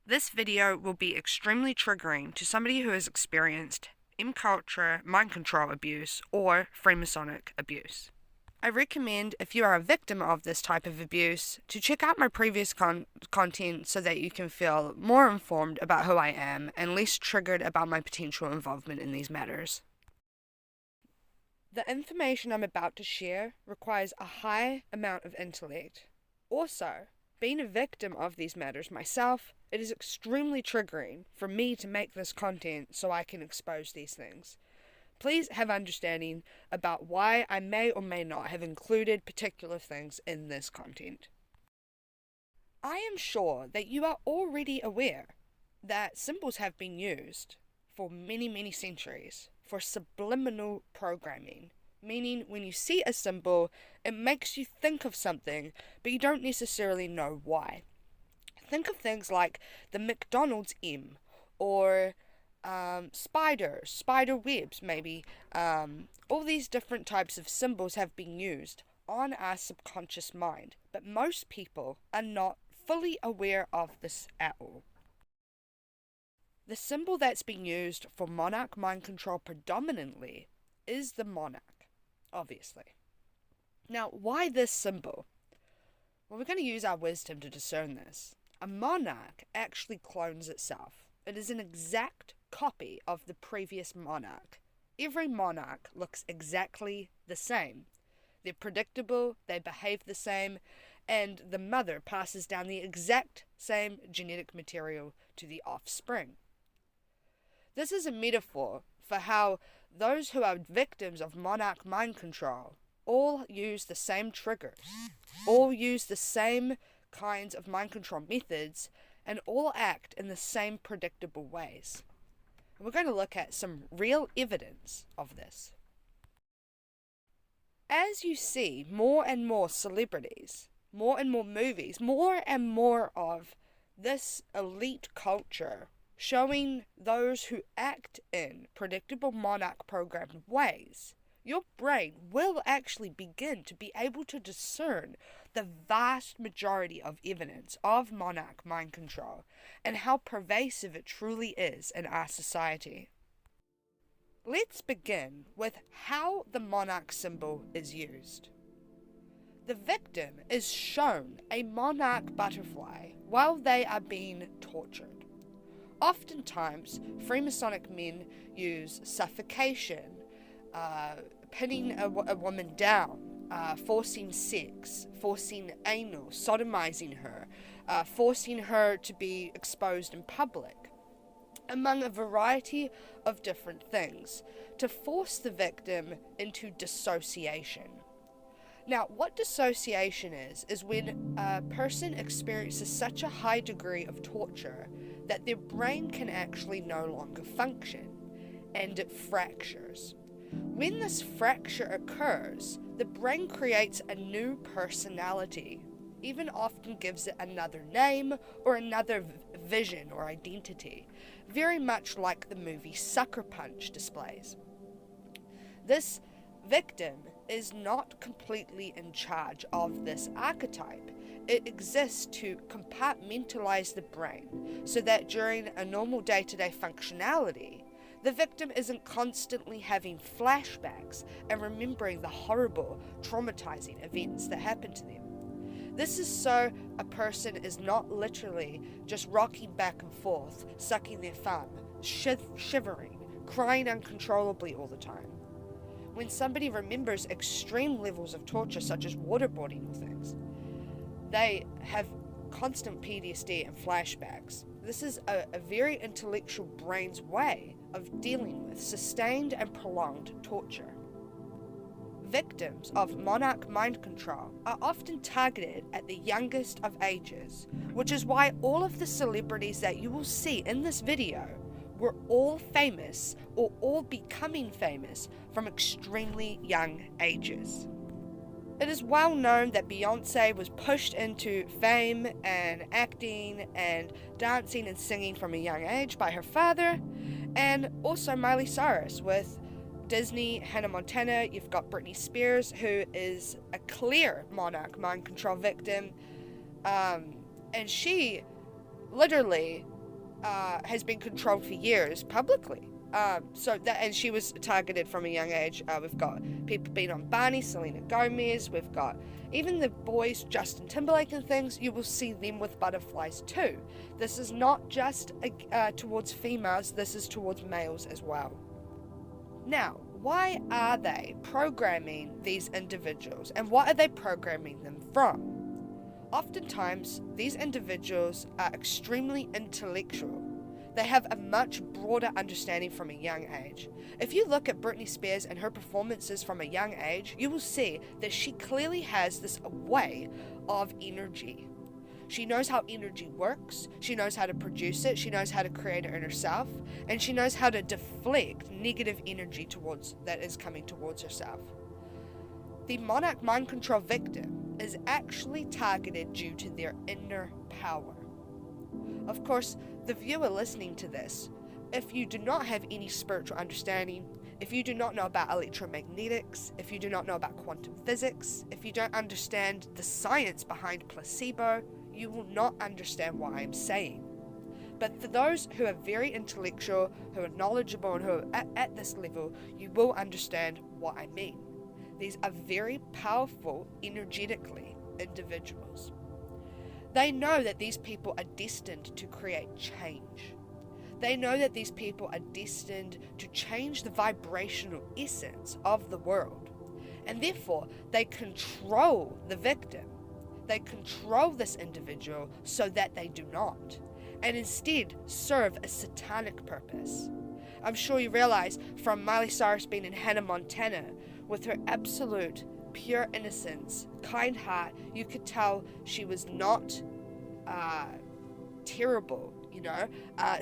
This video will be extremely triggering to somebody who has experienced M-culture mind control abuse or Freemasonic abuse. I recommend, if you are a victim of this type of abuse, to check out my previous content so that you can feel more informed about who I am and less triggered about my potential involvement in these matters. The information I'm about to share requires a high amount of intellect. Also, being a victim of these matters myself, it is extremely triggering for me to make this content so I can expose these things. Please have understanding about why I may or may not have included particular things in this content. I am sure that you are already aware that symbols have been used for many centuries for subliminal programming, meaning when you see a symbol, it makes you think of something, but you don't necessarily know why. Think of things like the McDonald's M, or spider webs maybe. All these different types of symbols have been used on our subconscious mind, but most people are not fully aware of this at all. The symbol that's been used for monarch mind control predominantly is the monarch, obviously. Now, why this symbol? Well, we're going to use our wisdom to discern this. A monarch actually clones itself. It is an exact copy of the previous monarch. Every monarch looks exactly the same. They're predictable, they behave the same, and the mother passes down the exact same genetic material to the offspring. This is a metaphor for how those who are victims of monarch mind control all use the same triggers, all use the same kinds of mind control methods, and all act in the same predictable ways. And we're going to look at some real evidence of this. As you see more and more celebrities, more and more movies, more and more of this elite culture showing those who act in predictable monarch programmed ways, your brain will actually begin to be able to discern the vast majority of evidence of monarch mind control and how pervasive it truly is in our society. Let's begin with how the monarch symbol is used. The victim is shown a monarch butterfly while they are being tortured. Oftentimes, Freemasonic men use suffocation, pinning a woman down, forcing sex, forcing anal, sodomizing her, forcing her to be exposed in public, among a variety of different things, to force the victim into dissociation. Now, what dissociation is when a person experiences such a high degree of torture that their brain can actually no longer function, and it fractures. When this fracture occurs, the brain creates a new personality, even often gives it another name or another vision or identity, very much like the movie Sucker Punch displays. This victim is not completely in charge of this archetype. It exists to compartmentalize the brain so that during a normal day-to-day functionality, the victim isn't constantly having flashbacks and remembering the horrible, traumatizing events that happened to them. This is so a person is not literally just rocking back and forth, sucking their thumb, shivering, crying uncontrollably all the time. When somebody remembers extreme levels of torture, such as waterboarding or things, they have constant PTSD and flashbacks. This is a very intellectual brain's way of dealing with sustained and prolonged torture. Victims of monarch mind control are often targeted at the youngest of ages, which is why all of the celebrities that you will see in this video were all famous or all becoming famous from extremely young ages. It is well known that Beyonce was pushed into fame and acting and dancing and singing from a young age by her father, and also Miley Cyrus with Disney, Hannah Montana. You've got Britney Spears, who is a clear monarch mind control victim, and she literally has been controlled for years publicly. And she was targeted from a young age. We've got people being on Barney, Selena Gomez. We've got even the boys, Justin Timberlake and things. You will see them with butterflies too. This is not just towards females. This is towards males as well. Now, why are they programming these individuals, and what are they programming them from? Oftentimes, these individuals are extremely intellectual. They have a much broader understanding from a young age. If you look at Britney Spears and her performances from a young age, you will see that she clearly has this way of energy. She knows how energy works, she knows how to produce it, she knows how to create it in herself, and she knows how to deflect negative energy that is coming towards herself. The monarch mind control victim is actually targeted due to their inner power. Of course, the viewer listening to this, if you do not have any spiritual understanding, if you do not know about electromagnetics, if you do not know about quantum physics, if you don't understand the science behind placebo, you will not understand what I am saying. But for those who are very intellectual, who are knowledgeable, and who are at this level, you will understand what I mean. These are very powerful, energetically, individuals. They know that these people are destined to create change. They know that these people are destined to change the vibrational essence of the world. And therefore, they control the victim. They control this individual so that they do not, and instead serve a satanic purpose. I'm sure you realize from Miley Cyrus being in Hannah Montana, with her absolute pure innocence, kind heart, you could tell she was not terrible,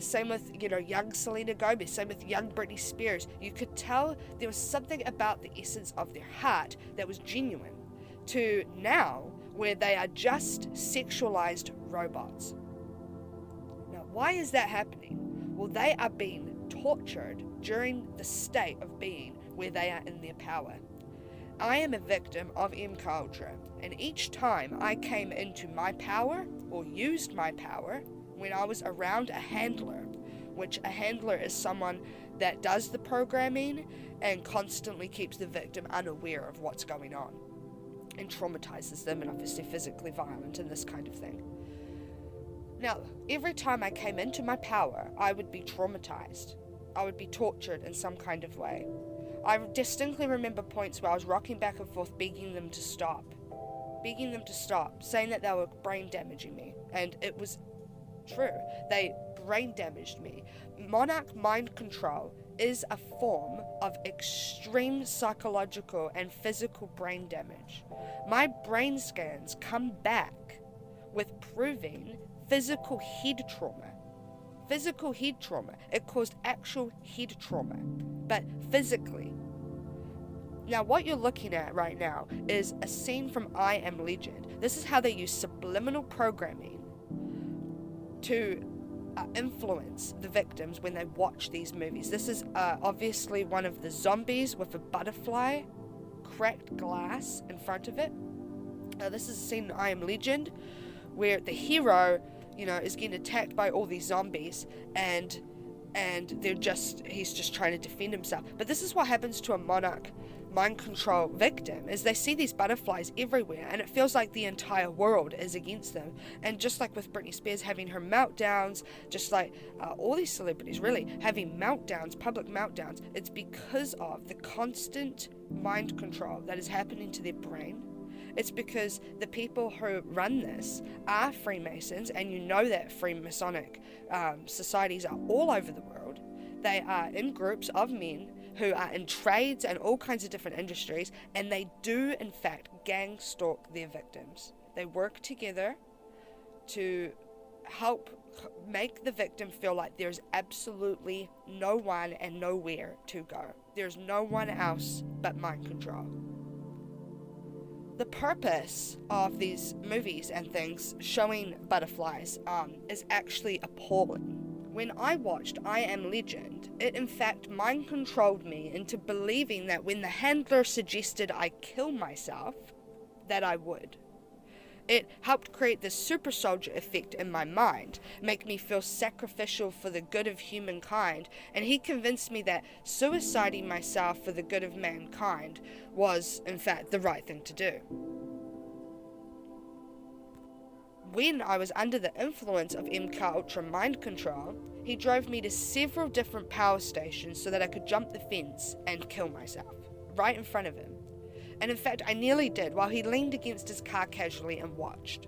same with, young Selena Gomez, same with young Britney Spears. You could tell there was something about the essence of their heart that was genuine, to now where they are just sexualized robots. Now, why is that happening? Well, they are being tortured during the state of being where they are in their power. I am a victim of M+Ku, and each time I came into my power or used my power when I was around a handler, which a handler is someone that does the programming and constantly keeps the victim unaware of what's going on and traumatizes them, and obviously physically violent and this kind of thing. Now, every time I came into my power, I would be traumatized. I would be tortured in some kind of way. I distinctly remember points where I was rocking back and forth, begging them to stop, saying that they were brain damaging me, and it was true. They brain damaged me. Monarch mind control is a form of extreme psychological and physical brain damage. My brain scans come back with proving physical head trauma. It caused actual head trauma, but physically. Now, what you're looking at right now is a scene from I Am Legend. This is how they use subliminal programming to influence the victims when they watch these movies. This is obviously one of the zombies with a butterfly, cracked glass in front of it. This is a scene in I Am Legend where the hero, is getting attacked by all these zombies, and he's just trying to defend himself. But this is what happens to a monarch mind control victim, is they see these butterflies everywhere, and it feels like the entire world is against them. And just like with Britney Spears having her meltdowns, just like all these celebrities really having meltdowns, public meltdowns, it's because of the constant mind control that is happening to their brain. It's because the people who run this are Freemasons, and you know that Freemasonic societies are all over the world. They are in groups of men who are in trades and all kinds of different industries, and they do in fact gang stalk their victims. They work together to help make the victim feel like there's absolutely no one and nowhere to go. There's no one else but mind control. The purpose of these movies and things showing butterflies is actually appalling. When I watched I Am Legend, it in fact mind controlled me into believing that when the handler suggested I kill myself, that I would. It helped create this super soldier effect in my mind, make me feel sacrificial for the good of humankind, and he convinced me that suiciding myself for the good of mankind was, in fact, the right thing to do. When I was under the influence of MK mind control, he drove me to several different power stations so that I could jump the fence and kill myself, right in front of him. And in fact, I nearly did while he leaned against his car casually and watched.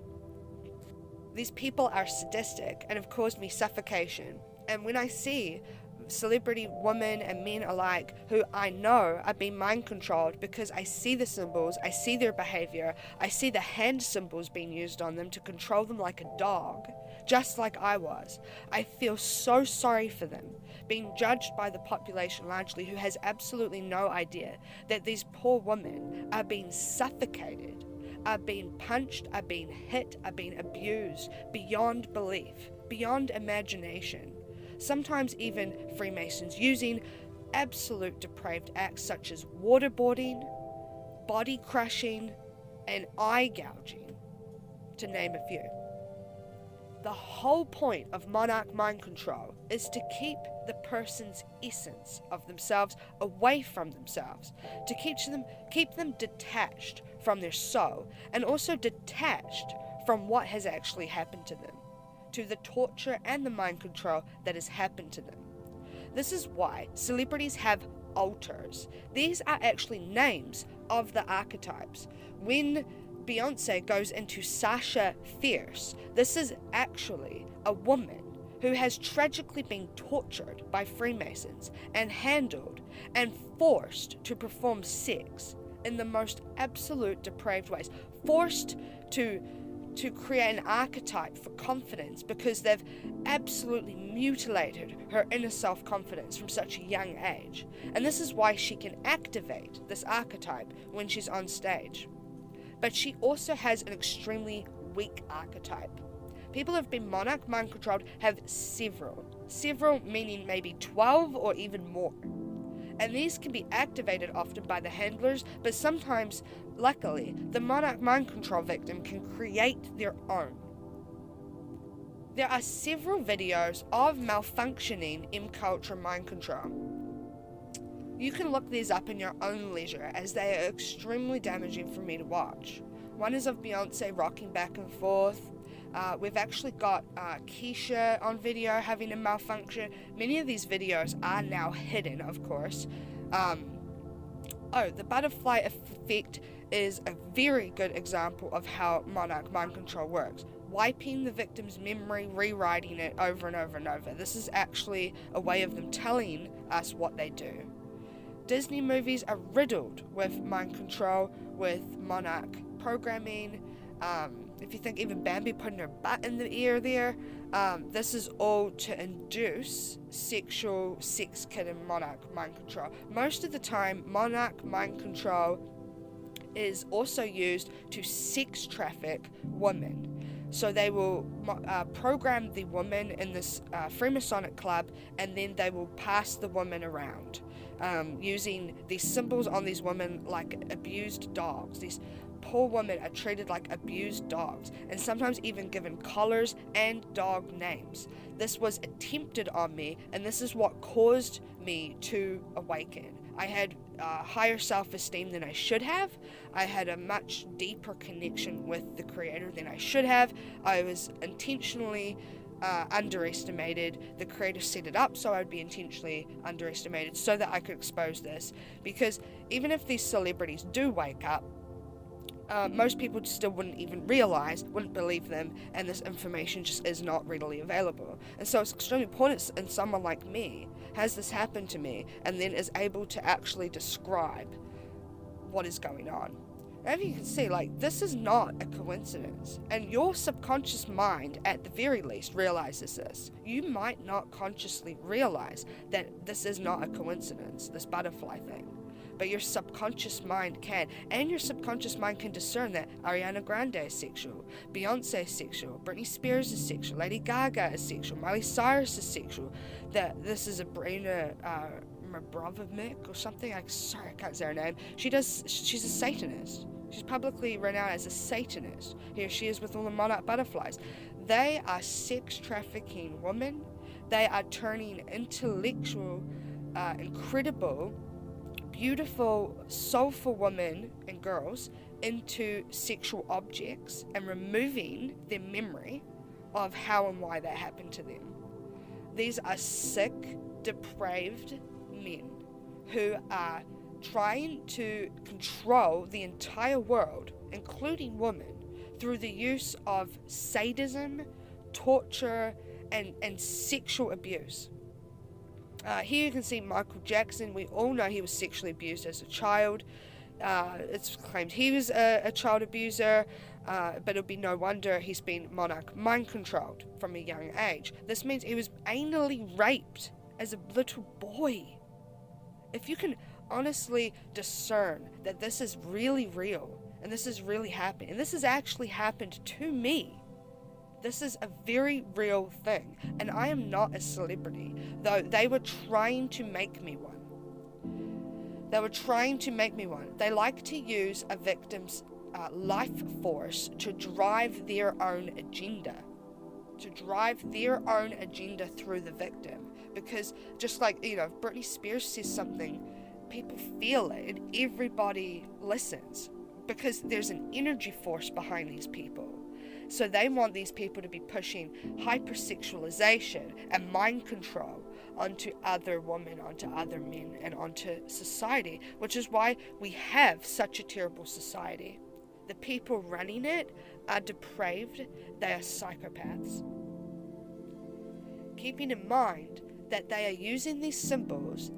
These people are sadistic and have caused me suffocation. And when I see celebrity women and men alike who I know are being mind controlled because I see the symbols, I see their behavior, I see the hand symbols being used on them to control them like a dog, just like I was, I feel so sorry for them, being judged by the population largely who has absolutely no idea that these poor women are being suffocated, are being punched, are being hit, are being abused beyond belief, beyond imagination. Sometimes even Freemasons using absolute depraved acts such as waterboarding, body crushing, and eye gouging, to name a few. The whole point of monarch mind control is to keep the person's essence of themselves away from themselves, to keep them detached from their soul, and also detached from what has actually happened to them, to the torture and the mind control that has happened to them. This is why celebrities have altars. These are actually names of the archetypes. When Beyonce goes into Sasha Fierce, this is actually a woman who has tragically been tortured by Freemasons and handled and forced to perform sex in the most absolute depraved ways, forced to create an archetype for confidence because they've absolutely mutilated her inner self-confidence from such a young age. And this is why she can activate this archetype when she's on stage. But she also has an extremely weak archetype. People who have been monarch mind controlled have several meaning maybe 12 or even more. And these can be activated often by the handlers, but sometimes, luckily, the monarch mind control victim can create their own. There are several videos of malfunctioning M+ mind control. You can look these up in your own leisure, as they are extremely damaging for me to watch. One is of Beyonce rocking back and forth. We've actually got Keisha on video having a malfunction. Many of these videos are now hidden, of course. The butterfly effect is a very good example of how monarch mind control works. Wiping the victim's memory, rewriting it over and over and over. This is actually a way of them telling us what they do. Disney movies are riddled with mind control, with monarch programming. If you think even Bambi putting her butt in the ear there, this is all to induce sexual sex kid and monarch mind control. Most of the time, monarch mind control is also used to sex traffic women. So they will program the woman in this Freemasonic club, and then they will pass the woman around, using these symbols on these women like abused dogs. These poor women are treated like abused dogs, and sometimes even given collars and dog names. This was attempted on me, and this is what caused me to awaken. I had higher self-esteem than I should have. I had a much deeper connection with the Creator than I should have. I was intentionally underestimated. The Creator set it up so I'd be intentionally underestimated so that I could expose this. Because even if these celebrities do wake up, most people still wouldn't even realize, wouldn't believe them, and this information just is not readily available. And so it's extremely important in someone like me has this happen to me and then is able to actually describe what is going on. As you can see, this is not a coincidence, and your subconscious mind at the very least realizes this. You might not consciously realize that this is not a coincidence, this butterfly thing. But your subconscious mind can, and your subconscious mind can discern that Ariana Grande is sexual, Beyonce is sexual, Britney Spears is sexual, Lady Gaga is sexual, Miley Cyrus is sexual, that this is a Brina Mabrovovic or something, I can't say her name. She's a Satanist. She's publicly renowned as a Satanist. Here she is with all the monarch butterflies. They are sex trafficking women. They are turning intellectual, incredible, beautiful, soulful women and girls into sexual objects and removing their memory of how and why that happened to them. These are sick, depraved men who are trying to control the entire world, including women, through the use of sadism, torture, and sexual abuse. Here you can see Michael Jackson. We all know he was sexually abused as a child. It's claimed he was a child abuser, but it'll be no wonder he's been monarch mind-controlled from a young age. This means he was anally raped as a little boy. If you can honestly discern that this is really real, and this is really happening, and this has actually happened to me, this is a very real thing, and I am not a celebrity, though they were trying to make me one. They were trying to make me one. They like to use a victim's life force to drive their own agenda. To drive their own agenda through the victim. Because just like, if Britney Spears says something, people feel it and everybody listens. Because there's an energy force behind these people. So they want these people to be pushing hypersexualization and mind control onto other women, onto other men, and onto society, which is why we have such a terrible society. The people running it are depraved, they are psychopaths. Keeping in mind that they are using these symbols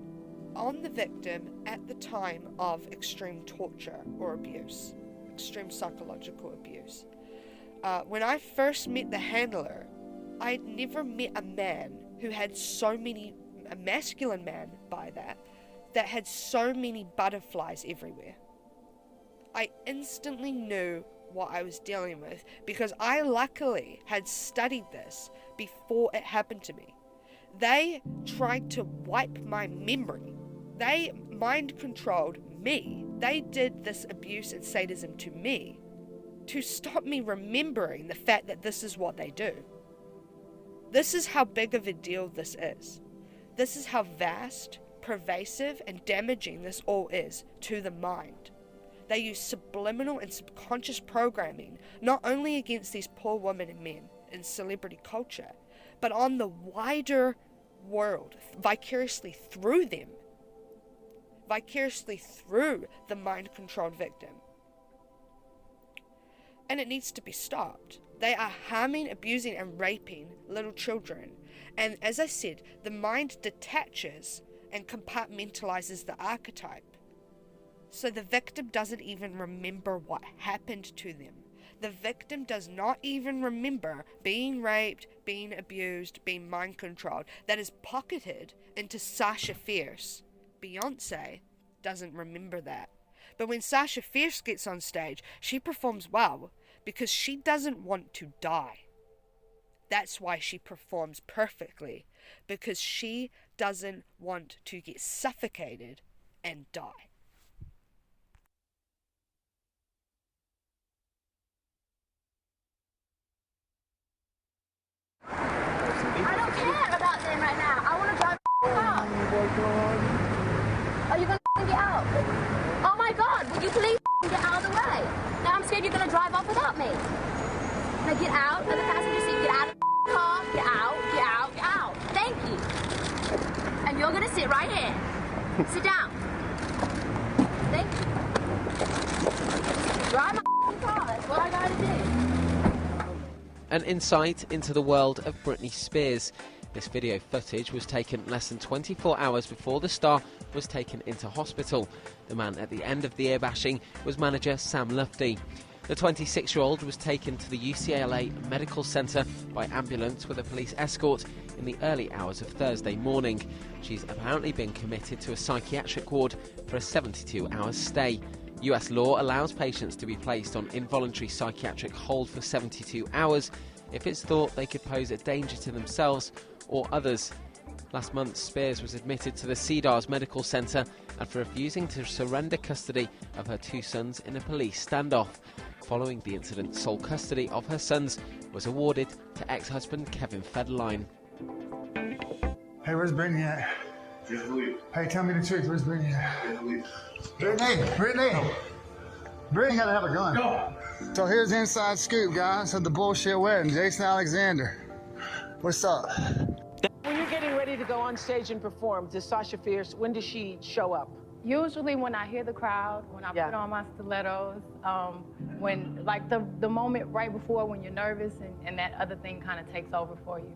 on the victim at the time of extreme torture or abuse, extreme psychological abuse. When I first met the handler, I had never met a man who had a masculine man that had so many butterflies everywhere. I instantly knew what I was dealing with because I luckily had studied this before it happened to me. They tried to wipe my memory. They mind controlled me. They did this abuse and sadism to me to stop me remembering the fact that this is what they do. This is how big of a deal this is. This is how vast, pervasive, and damaging this all is to the mind. They use subliminal and subconscious programming not only against these poor women and men in celebrity culture, but on the wider world, vicariously through them, vicariously through the mind-controlled victim. And it needs to be stopped. They are harming, abusing, and raping little children. And as I said, the mind detaches and compartmentalizes the archetype. So the victim doesn't even remember what happened to them. The victim does not even remember being raped, being abused, being mind-controlled. That is pocketed into Sasha Fierce. Beyonce doesn't remember that. But when Sasha Fierce gets on stage, she performs well because she doesn't want to die. That's why she performs perfectly, because she doesn't want to get suffocated and die. I don't care about them right now. I want to drive a car. Are you going to get out? Oh my God, would you please get out of the way? Now I'm scared you're going to drive off without me. Now get out of the passenger seat, get out of the car, get out, get out, get out. Thank you. And you're going to sit right here. Sit down. Thank you. Drive my car, that's what I got to do. An insight into the world of Britney Spears. This video footage was taken less than 24 hours before the star was taken into hospital. The man at the end of the ear bashing was manager Sam Lufty. The 26-year-old was taken to the UCLA Medical Center by ambulance with a police escort in the early hours of Thursday morning. She's apparently been committed to a psychiatric ward for a 72-hour stay. US law allows patients to be placed on involuntary psychiatric hold for 72 hours if it's thought they could pose a danger to themselves or others. Last month, Spears was admitted to the Cedars Medical Center after refusing to surrender custody of her 2 sons in a police standoff. Following the incident, sole custody of her sons was awarded to ex-husband Kevin Federline. Hey, where's Brittany at? Just leave. Hey, tell me the truth. Where's Brittany at? Just leave. Brittany! Brittany gotta have a gun. Go. So here's the inside scoop, guys, of the bullshit wedding. Jason Alexander. What's up? When you're getting ready to go on stage and perform, does Sasha Fierce, when does she show up? Usually when I hear the crowd, when I put on my stilettos, when like the moment right before when you're nervous and that other thing kind of takes over for you.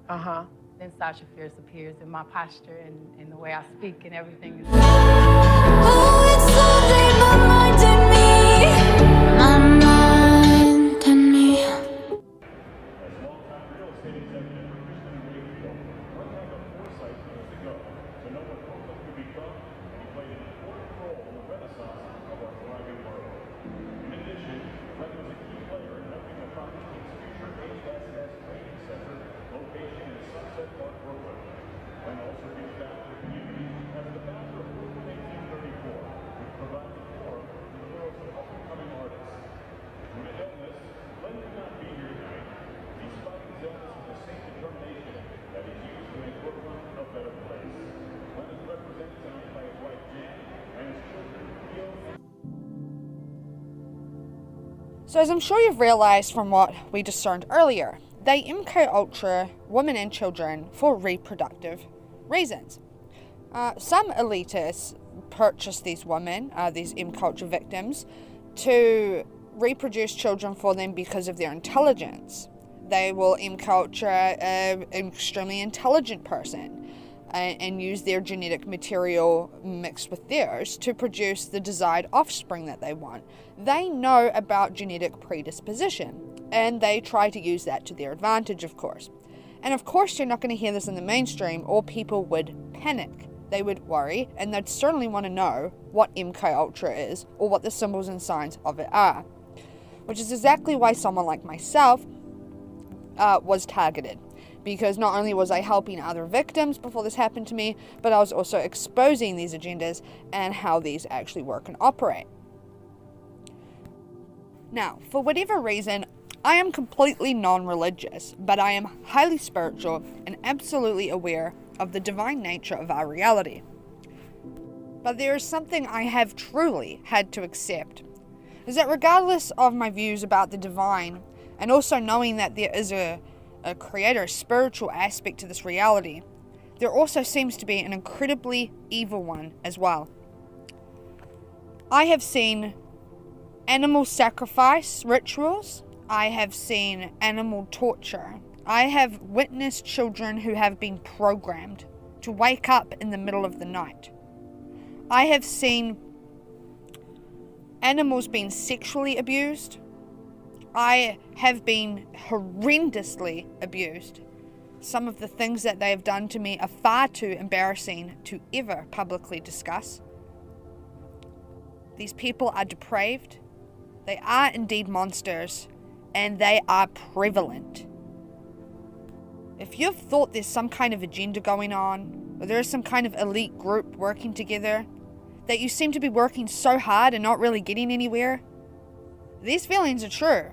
Then Sasha Fierce appears in my posture and the way I speak and everything. Oh, it's something my mind and me. My mind and me. So as I'm sure you've realised from what we discerned earlier, they MK women and children for reproductive reasons. Some elitists purchase these women, these MK victims, to reproduce children for them because of their intelligence. They will MK an extremely intelligent person and use their genetic material mixed with theirs to produce the desired offspring that they want. They know about genetic predisposition, and they try to use that to their advantage, of course. And of course, you're not going to hear this in the mainstream, or people would panic. They would worry, and they'd certainly want to know what MK is, or what the symbols and signs of it are. Which is exactly why someone like myself was targeted. Because not only was I helping other victims before this happened to me, but I was also exposing these agendas and how these actually work and operate. Now, for whatever reason, I am completely non-religious, but I am highly spiritual and absolutely aware of the divine nature of our reality. But there is something I have truly had to accept, is that regardless of my views about the divine, and also knowing that there is a creator, a spiritual aspect to this reality, there also seems to be an incredibly evil one as well. I have seen animal sacrifice rituals. I have seen animal torture. I have witnessed children who have been programmed to wake up in the middle of the night. I have seen animals being sexually abused. I have been horrendously abused. Some of the things that they have done to me are far too embarrassing to ever publicly discuss. These people are depraved. They are indeed monsters, and they are prevalent. If you've thought there's some kind of agenda going on, or there is some kind of elite group working together, that you seem to be working so hard and not really getting anywhere, these feelings are true.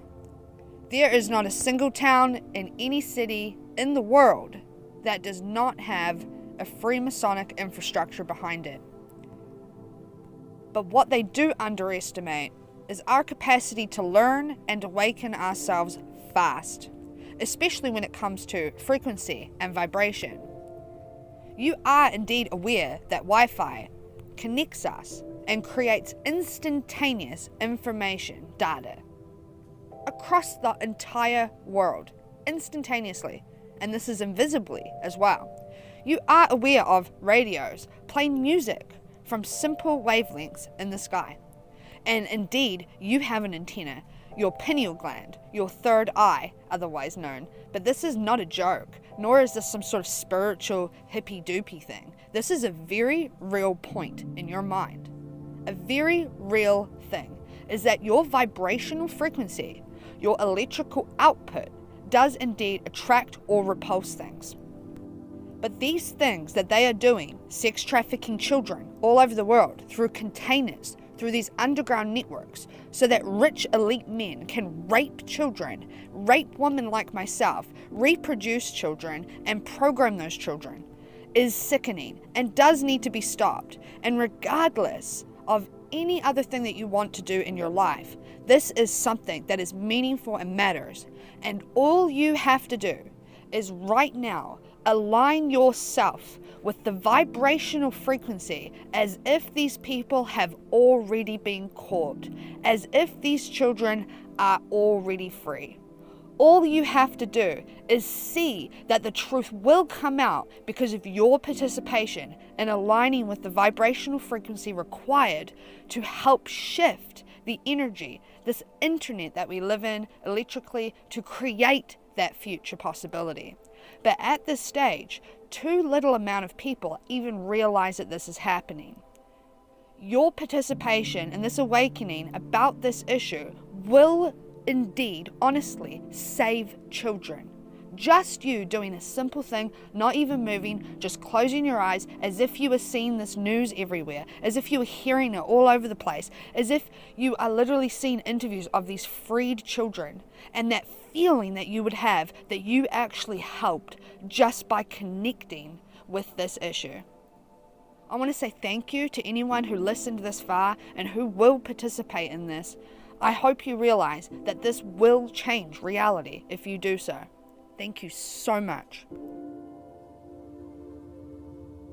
There is not a single town in any city in the world that does not have a Freemasonic infrastructure behind it. But what they do underestimate is our capacity to learn and awaken ourselves fast, especially when it comes to frequency and vibration. You are indeed aware that Wi-Fi connects us and creates instantaneous information data across the entire world, instantaneously, and this is invisibly as well. You are aware of radios playing music from simple wavelengths in the sky, and indeed you have an antenna, your pineal gland, your third eye, otherwise known. But this is not a joke, nor is this some sort of spiritual hippy-doopy thing. This is a very real point in your mind. A very real thing is that your vibrational frequency, your electrical output, does indeed attract or repulse things. But these things that they are doing, sex trafficking children all over the world through containers, through these underground networks, so that rich elite men can rape children, rape women like myself, reproduce children, and program those children, is sickening and does need to be stopped. And regardless of any other thing that you want to do in your life, this is something that is meaningful and matters. And all you have to do is right now align yourself with the vibrational frequency as if these people have already been caught, as if these children are already free. All you have to do is see that the truth will come out because of your participation in aligning with the vibrational frequency required to help shift the energy, this internet that we live in electrically, to create that future possibility. But at this stage, too little amount of people even realize that this is happening. Your participation in this awakening about this issue will indeed, honestly, save children. Just you doing a simple thing, not even moving, just closing your eyes, as if you were seeing this news everywhere, as if you were hearing it all over the place, as if you are literally seeing interviews of these freed children, and that feeling that you would have that you actually helped just by connecting with this issue. I want to say thank you to anyone who listened this far and who will participate in this. I hope you realize that this will change reality if you do so. Thank you so much.